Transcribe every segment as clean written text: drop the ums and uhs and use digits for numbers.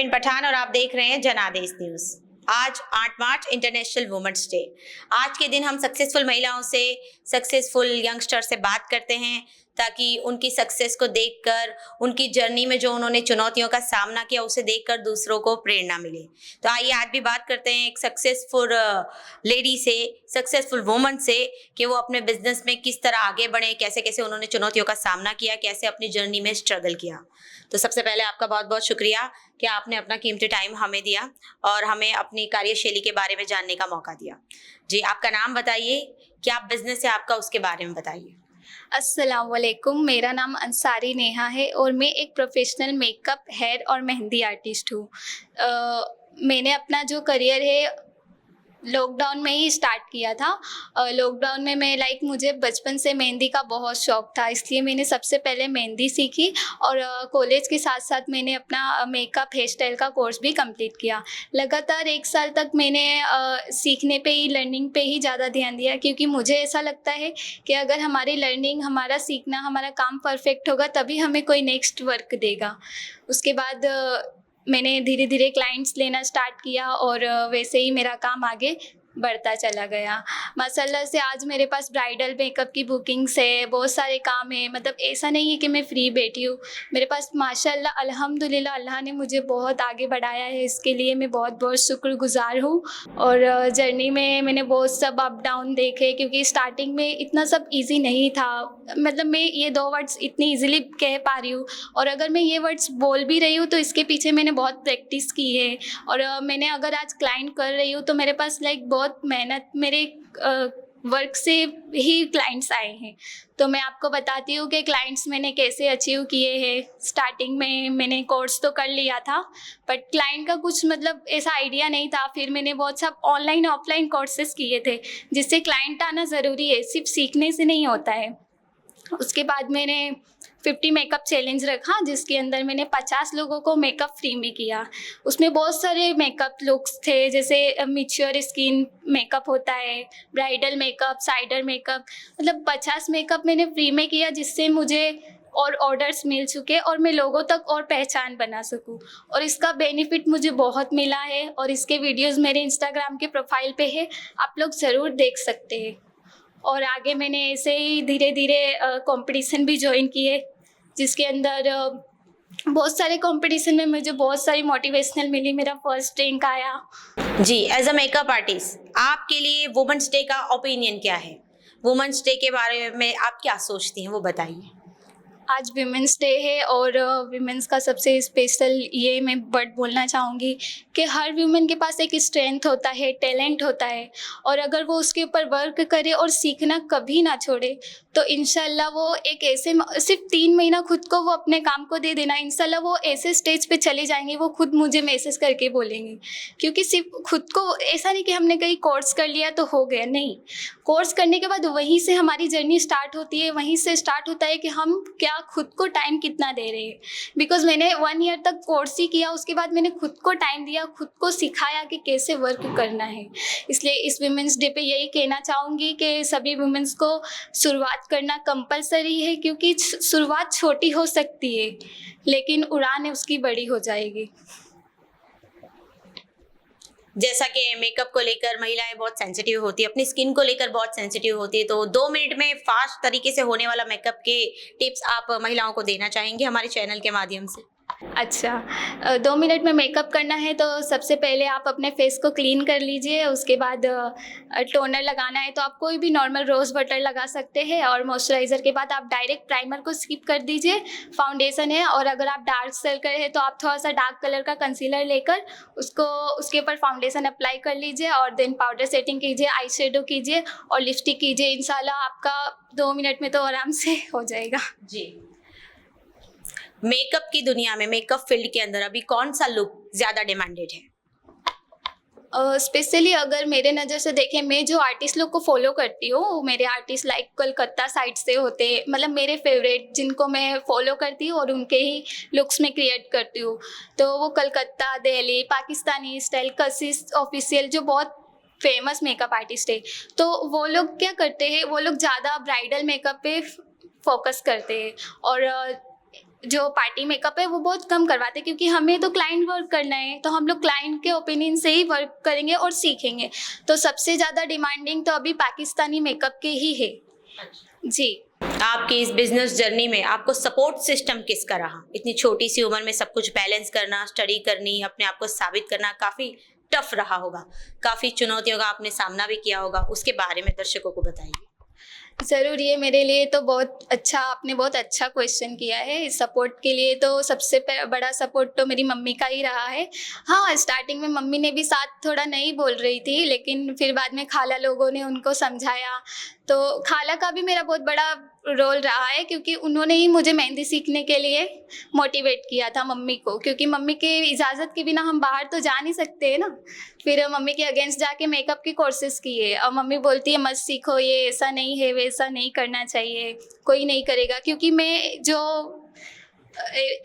परवीन पठान और आप देख रहे हैं जनादेश न्यूज। आज 8 मार्च इंटरनेशनल वुमेन्स डे। आज के दिन हम सक्सेसफुल महिलाओं से, सक्सेसफुल यंगस्टर से बात करते हैं ताकि उनकी सक्सेस को देखकर, उनकी जर्नी में जो उन्होंने चुनौतियों का सामना किया उसे देखकर दूसरों को प्रेरणा मिले। तो आइए आज भी बात करते हैं एक सक्सेसफुल लेडी से, सक्सेसफुल वुमन से, कि वो अपने बिजनेस में किस तरह आगे बढ़े, कैसे कैसे उन्होंने चुनौतियों का सामना किया, कैसे अपनी जर्नी में स्ट्रगल किया। तो सबसे पहले आपका बहुत बहुत शुक्रिया कि आपने अपना कीमती टाइम हमें दिया और हमें अपनी कार्यशैली के बारे में जानने का मौका दिया। जी, आपका नाम बताइए, क्या बिजनेस है आपका, उसके बारे में बताइए। अस्सलाम वालेकुम, मेरा नाम अंसारी नेहा है और मैं एक प्रोफेशनल मेकअप, हेयर और मेहंदी आर्टिस्ट हूँ। मैंने अपना जो करियर है लॉकडाउन में ही स्टार्ट किया था। लॉकडाउन में मुझे बचपन से मेहंदी का बहुत शौक़ था, इसलिए मैंने सबसे पहले मेहंदी सीखी और कॉलेज के साथ साथ मैंने अपना मेकअप हेयर स्टाइल का कोर्स भी कंप्लीट किया। लगातार 1 साल तक मैंने सीखने पे ही, लर्निंग पे ही ज़्यादा ध्यान दिया, क्योंकि मुझे ऐसा लगता है कि अगर हमारी लर्निंग, हमारा सीखना, हमारा काम परफेक्ट होगा तभी हमें कोई नेक्स्ट वर्क देगा। उसके बाद मैंने धीरे धीरे क्लाइंट्स लेना स्टार्ट किया और वैसे ही मेरा काम आगे बढ़ता चला गया। माशाल्लाह से आज मेरे पास ब्राइडल मेकअप की बुकिंग्स है, बहुत सारे काम है। मतलब ऐसा नहीं है कि मैं फ्री बैठी हूँ, मेरे पास माशाल्लाह अल्हम्दुलिल्लाह अल्लाह ने मुझे बहुत आगे बढ़ाया है, इसके लिए मैं बहुत बहुत शुक्रगुजार हूँ। और जर्नी में मैंने बहुत सब अप डाउन देखे, क्योंकि स्टार्टिंग में इतना सब ईजी नहीं था। मतलब मैं ये 2 वर्ड्स इतनी ईजिली कह पा रही हूँ, और अगर मैं ये वर्ड्स बोल भी रही हूँ तो इसके पीछे मैंने बहुत प्रैक्टिस की है। और मैंने अगर आज क्लाइंट कर रही हूँ तो मेरे पास बहुत मेहनत, मेरे वर्क से ही क्लाइंट्स आए हैं। तो मैं आपको बताती हूँ कि क्लाइंट्स मैंने कैसे अचीव किए हैं। स्टार्टिंग में मैंने कोर्स तो कर लिया था, बट क्लाइंट का कुछ ऐसा आइडिया नहीं था। फिर मैंने बहुत सब ऑनलाइन ऑफलाइन कोर्सेज किए थे, जिससे क्लाइंट आना ज़रूरी है, सिर्फ सीखने से नहीं होता है। उसके बाद मैंने 50 मेकअप चैलेंज रखा, जिसके अंदर मैंने 50 लोगों को मेकअप फ्री में किया। उसमें बहुत सारे मेकअप लुक्स थे, जैसे मैच्योर स्किन मेकअप होता है, bridal makeup, cider makeup, 50 makeup मैंने फ्री में किया, जिससे मुझे और ऑर्डर्स मिल चुके और मैं लोगों तक और पहचान बना सकूं। और इसका बेनिफिट मुझे बहुत मिला है, और इसके वीडियोस मेरे इंस्टाग्राम के प्रोफाइल पे है, आप लोग ज़रूर देख सकते हैं। और आगे मैंने ऐसे ही धीरे धीरे कंपटीशन भी ज्वाइन किए, जिसके अंदर बहुत सारे कंपटीशन में मुझे बहुत सारी मोटिवेशनल मिली, मेरा फर्स्ट रैंक आया। जी, एज अ मेकअप आर्टिस्ट आपके लिए वुमेन्स डे का ओपिनियन क्या है? वुमेन्स डे के बारे में आप क्या सोचती हैं, वो बताइए। आज विमेंस डे है, और विमेंस का सबसे स्पेशल ये मैं वर्ड बोलना चाहूँगी कि हर वुमेन के पास एक स्ट्रेंथ होता है, टैलेंट होता है, और अगर वो उसके ऊपर वर्क करे और सीखना कभी ना छोड़े तो इंशाल्लाह वो एक ऐसे, सिर्फ 3 महीना खुद को वो अपने काम को दे देना, इंशाल्लाह वो ऐसे स्टेज पे चले जाएंगे, वो खुद मुझे मैसेज करके बोलेंगे। क्योंकि सिर्फ खुद को, ऐसा नहीं कि हमने कहीं कोर्स कर लिया तो हो गया, नहीं। कोर्स करने के बाद वहीं से हमारी जर्नी स्टार्ट होती है, वहीं से स्टार्ट होता है कि हम क्या खुद को टाइम कितना दे रहे हैं। बिकॉज मैंने 1 ईयर तक कोर्स ही किया, उसके बाद मैंने खुद को टाइम दिया, खुद को सिखाया कि कैसे वर्क करना है। इसलिए इस वुमेंस डे पे यही कहना चाहूँगी कि सभी वुमेंस को शुरुआत करना कंपलसरी है, क्योंकि शुरुआत छोटी हो सकती है लेकिन उड़ान उसकी बड़ी हो जाएगी। जैसा कि मेकअप को लेकर महिलाएं बहुत सेंसिटिव होती है, अपनी स्किन को लेकर बहुत सेंसिटिव होती है, तो 2 मिनट में फास्ट तरीके से होने वाला मेकअप के टिप्स आप महिलाओं को देना चाहेंगे हमारे चैनल के माध्यम से? अच्छा, 2 मिनट में मेकअप करना है तो सबसे पहले आप अपने फेस को क्लीन कर लीजिए। उसके बाद टोनर लगाना है तो आप कोई भी नॉर्मल रोज़ वाटर लगा सकते हैं, और मॉइस्चराइज़र के बाद आप डायरेक्ट प्राइमर को स्किप कर दीजिए। फाउंडेशन है, और अगर आप डार्क सर्कल है तो आप थोड़ा सा डार्क कलर का कंसीलर लेकर उसके ऊपर फाउंडेशन अप्लाई कर लीजिए, और देन पाउडर सेटिंग कीजिए, आई शेडो कीजिए और लिपस्टिक कीजिए। इंशाल्लाह आपका 2 मिनट में तो आराम से हो जाएगा। जी, मेकअप की दुनिया में, मेकअप फील्ड के अंदर अभी कौन सा लुक ज्यादा डिमांडेड है? स्पेशली अगर मेरे नज़र से देखें, मैं जो आर्टिस्ट लोग को फॉलो करती हूँ, मेरे आर्टिस्ट कलकत्ता साइड से होते, मेरे फेवरेट जिनको मैं फॉलो करती हूँ और उनके ही लुक्स में क्रिएट करती हूँ, तो वो कलकत्ता, दिल्ली, पाकिस्तानी स्टाइल, कशिश ऑफिशियल, जो बहुत फेमस मेकअप आर्टिस्ट है। तो वो लोग क्या करते हैं, वो लोग ज़्यादा ब्राइडल मेकअप पे फोकस करते हैं, और जो पार्टी मेकअप है वो बहुत कम करवाते हैं, क्योंकि हमें तो क्लाइंट वर्क करना है, तो हम लोग क्लाइंट के ओपिनियन से ही वर्क करेंगे और सीखेंगे। तो सबसे ज़्यादा डिमांडिंग तो अभी पाकिस्तानी मेकअप के ही है जी। आपकी इस बिजनेस जर्नी में आपको सपोर्ट सिस्टम किसका रहा? इतनी छोटी सी उम्र में सब कुछ बैलेंस करना, स्टडी करनी, अपने आप को साबित करना काफ़ी टफ रहा होगा, काफ़ी चुनौतियों का आपने सामना भी किया होगा, उसके बारे में दर्शकों को बताइए। ज़रूर, ये मेरे लिए तो बहुत अच्छा, आपने बहुत अच्छा क्वेश्चन किया है। इस सपोर्ट के लिए तो सबसे बड़ा सपोर्ट तो मेरी मम्मी का ही रहा है। हाँ, स्टार्टिंग में मम्मी ने भी साथ थोड़ा नहीं बोल रही थी, लेकिन फिर बाद में खाला लोगों ने उनको समझाया, तो खाला का भी मेरा बहुत बड़ा रोल रहा है, क्योंकि उन्होंने ही मुझे मेहंदी सीखने के लिए मोटिवेट किया था मम्मी को, क्योंकि मम्मी के इजाज़त के बिना हम बाहर तो जा नहीं सकते हैं ना। फिर मम्मी के अगेंस्ट जाके मेकअप की कोर्सेज किए, और मम्मी बोलती है मत सीखो, ये ऐसा नहीं है, वैसा नहीं करना चाहिए, कोई नहीं करेगा, क्योंकि मैं जो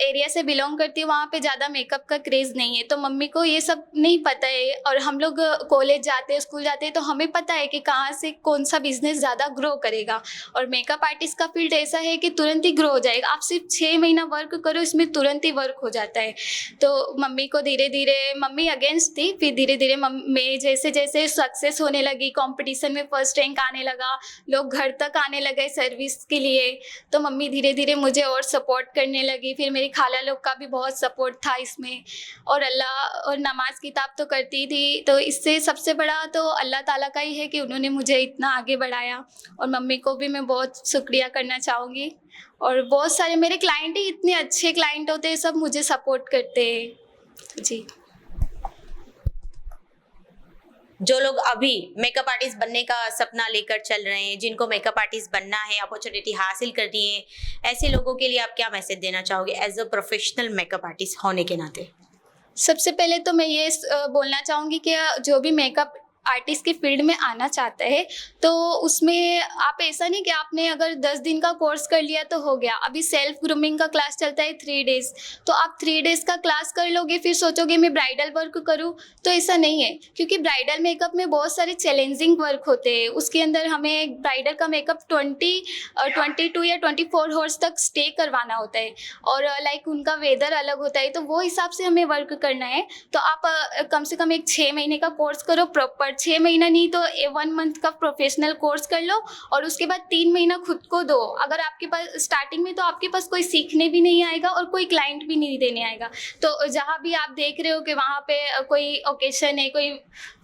एरिया से बिलोंग करती हूँ वहाँ पे ज़्यादा मेकअप का क्रेज़ नहीं है, तो मम्मी को ये सब नहीं पता है। और हम लोग कॉलेज जाते हैं, स्कूल जाते हैं, तो हमें पता है कि कहाँ से कौन सा बिजनेस ज़्यादा ग्रो करेगा। और मेकअप आर्टिस्ट का फील्ड ऐसा है कि तुरंत ही ग्रो हो जाएगा, आप सिर्फ 6 महीना वर्क करो, इसमें तुरंत ही वर्क हो जाता है। तो मम्मी को धीरे धीरे, मम्मी अगेंस्ट थी, फिर धीरे धीरे मैं जैसे जैसे सक्सेस होने लगी, कॉम्पिटिशन में फर्स्ट रैंक आने लगा, लोग घर तक आने लगे सर्विस के लिए, तो मम्मी धीरे धीरे मुझे और सपोर्ट करने लगी। फिर मेरी खाला लोग का भी बहुत सपोर्ट था इसमें, और अल्लाह और नमाज किताब तो करती थी, तो इससे सबसे बड़ा तो अल्लाह ताला का ही है कि उन्होंने मुझे इतना आगे बढ़ाया। और मम्मी को भी मैं बहुत शुक्रिया करना चाहूँगी। और बहुत सारे मेरे क्लाइंट ही इतने अच्छे क्लाइंट होते हैं, सब मुझे सपोर्ट करते हैं जी। जो लोग अभी मेकअप आर्टिस्ट बनने का सपना लेकर चल रहे हैं, जिनको मेकअप आर्टिस्ट बनना है, अपॉर्चुनिटी हासिल करनी है, ऐसे लोगों के लिए आप क्या मैसेज देना चाहोगे as a professional makeup artist होने के नाते? सबसे पहले तो मैं ये बोलना चाहूँगी कि जो भी मेकअप आर्टिस्ट के फील्ड में आना चाहता है, तो उसमें आप ऐसा नहीं कि आपने अगर 10 दिन का कोर्स कर लिया तो हो गया। अभी सेल्फ ग्रूमिंग का क्लास चलता है 3 डेज़, तो आप 3 डेज़ का क्लास कर लोगे, फिर सोचोगे मैं ब्राइडल वर्क करूँ, तो ऐसा नहीं है, क्योंकि ब्राइडल मेकअप में बहुत सारे चैलेंजिंग वर्क होते हैं। उसके अंदर हमें ब्राइडल का मेकअप 22 या 24 हॉर्स तक स्टे करवाना होता है, और लाइक उनका वेदर अलग होता है, तो वो हिसाब से हमें वर्क करना है। तो आप कम से कम एक 6 महीने का कोर्स करो प्रॉपर, 6 महीना नहीं तो 1 मंथ का प्रोफेशनल कोर्स कर लो, और उसके बाद 3 महीना खुद को दो। अगर आपके पास स्टार्टिंग में तो आपके पास कोई सीखने भी नहीं आएगा और कोई क्लाइंट भी नहीं देने आएगा, तो जहाँ भी आप देख रहे हो कि वहाँ पे कोई ओकेशन है, कोई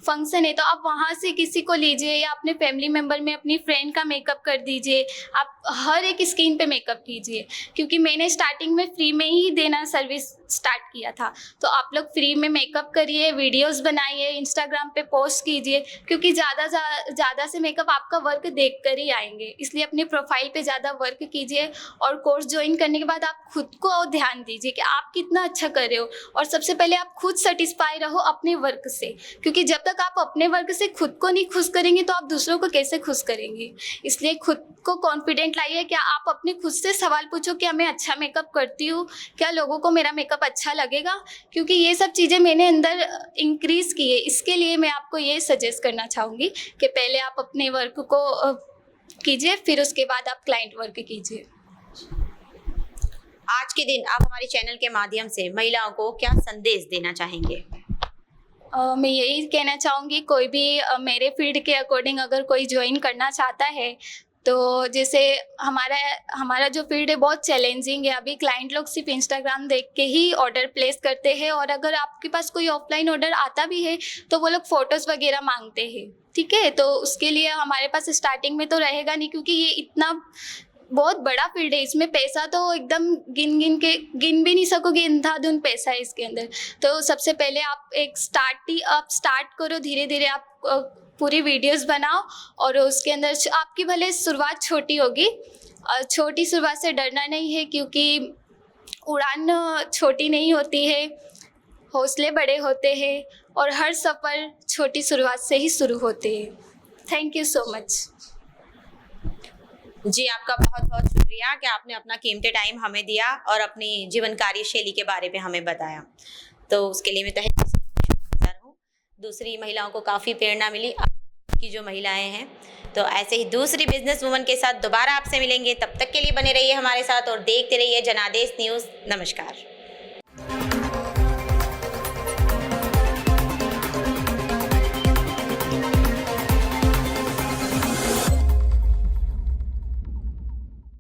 फंक्शन है, तो आप वहाँ से किसी को लीजिए, या अपने फैमिली मेम्बर में अपनी फ्रेंड का मेकअप कर दीजिए। आप हर एक स्किन पे मेकअप कीजिए, क्योंकि मैंने स्टार्टिंग में फ्री में ही देना सर्विस स्टार्ट किया था। तो आप लोग फ्री में मेकअप करिए, वीडियोस बनाइए, इंस्टाग्राम पे पोस्ट कीजिए, क्योंकि ज़्यादा से मेकअप आपका वर्क देख कर ही आएंगे। इसलिए अपने प्रोफाइल पे ज़्यादा वर्क कीजिए, और कोर्स ज्वाइन करने के बाद आप खुद को और ध्यान दीजिए कि आप कितना अच्छा कर रहे हो। और सबसे पहले आप खुद सेटिस्फाई रहो अपने वर्क से, क्योंकि जब तक आप अपने वर्क से खुद को नहीं खुश करेंगे तो आप दूसरों को कैसे खुश करेंगे। इसलिए खुद को कॉन्फिडेंट लाइए कि आप अपने खुद से सवाल पूछो, क्या मैं अच्छा मेकअप करती हूँ, क्या लोगों को मेरा मेकअप अच्छा लगेगा, क्योंकि ये सब चीज़ें मैंने अंदर इंक्रीज़ की है। इसके लिए मैं आपको ये सजेस्ट करना चाहूँगी कि पहले आप अपने वर्क को कीजिए, फिर उसके बाद आप क्लाइंट वर्क कीजिए। आज के दिन आप हमारे चैनल के माध्यम से महिलाओं को क्या संदेश देना चाहेंगे? मैं यही कहना चाहूँगी, कोई भी मेरे फील्ड के अकॉर्डिंग अगर कोई ज्वाइन करना चाहता है, तो जैसे हमारा जो फील्ड है बहुत चैलेंजिंग है। अभी क्लाइंट लोग सिर्फ इंस्टाग्राम देख के ही ऑर्डर प्लेस करते हैं, और अगर आपके पास कोई ऑफलाइन ऑर्डर आता भी है तो वो लोग फ़ोटोज़ वगैरह मांगते हैं, ठीक है। तो उसके लिए हमारे पास स्टार्टिंग में तो रहेगा नहीं, क्योंकि ये इतना बहुत बड़ा फील्ड है, इसमें पैसा तो एकदम गिन भी नहीं सकोगे, अंधाधुन पैसा है इसके अंदर। तो सबसे पहले आप स्टार्ट करो, धीरे धीरे आप पूरी वीडियोस बनाओ, और उसके अंदर आपकी भले शुरुआत छोटी होगी, छोटी शुरुआत से डरना नहीं है, क्योंकि उड़ान छोटी नहीं होती है, हौसले बड़े होते हैं, और हर सफ़र छोटी शुरुआत से ही शुरू होते हैं। थैंक यू सो मच जी, आपका बहुत बहुत शुक्रिया कि आपने अपना कीमती टाइम हमें दिया और अपनी जीवन कार्यशैली के बारे में हमें बताया। तो उसके लिए मैं तहे दिल से शुक्रगुज़ार हूँ। दूसरी महिलाओं को काफ़ी प्रेरणा मिली। की जो महिलाएं हैं। तो ऐसे ही दूसरी बिजनेस वुमन के साथ दोबारा आपसे मिलेंगे, तब तक के लिए बने रहिए हमारे साथ और देखते रहिए जनादेश न्यूज़। नमस्कार।